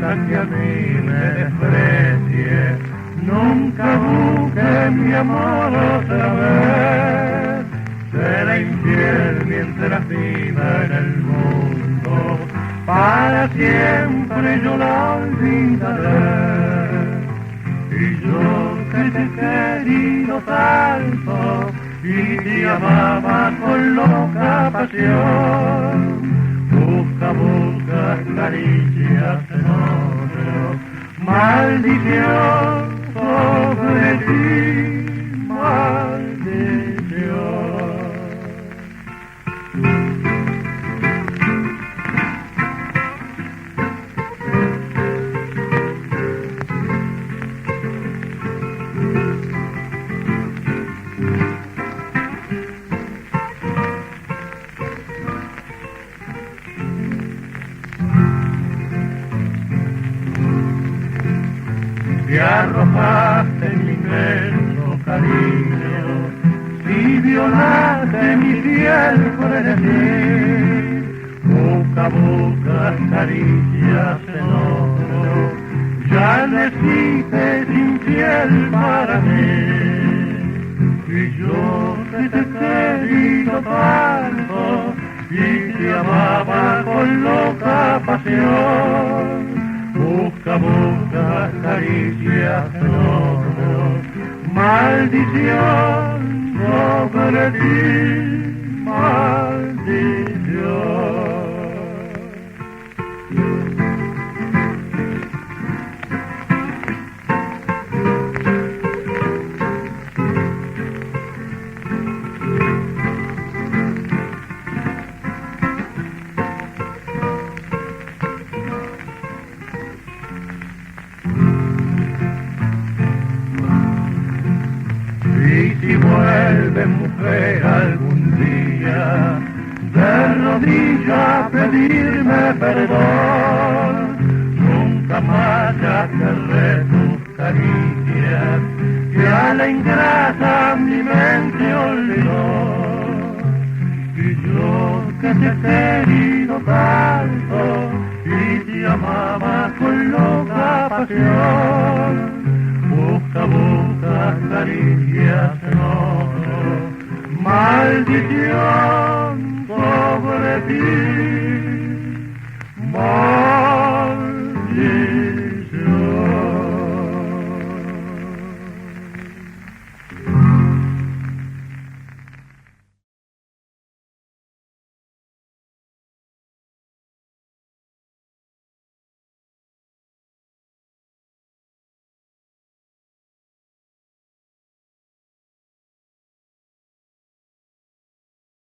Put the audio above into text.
para que a mí me desprecie. Nunca busque mi amor otra vez. Será infiel mientras viva en el mundo. Para siempre yo la olvidaré. Y yo que te he querido tanto y te amaba con loca pasión. Busca caricias en otro, maldición sobre ti, maldición. Te arrojaste mi inmenso cariño, si violaste mi fiel frenesí. Busca caricias en otro, ya no existes infiel para mí. Y yo que te he querido tanto y te amaba con loca pasión. Busca caricias en otro, maldición sobre ti, maldición. Y si vuelve mujer algún día, de rodillas a pedirme perdón, nunca más ya querré tus caricias, que a la ingrata mi mente olvidó. Y yo que te he querido tanto y te amaba con loca pasión. Busca caricias en otro, maldición sobre ti.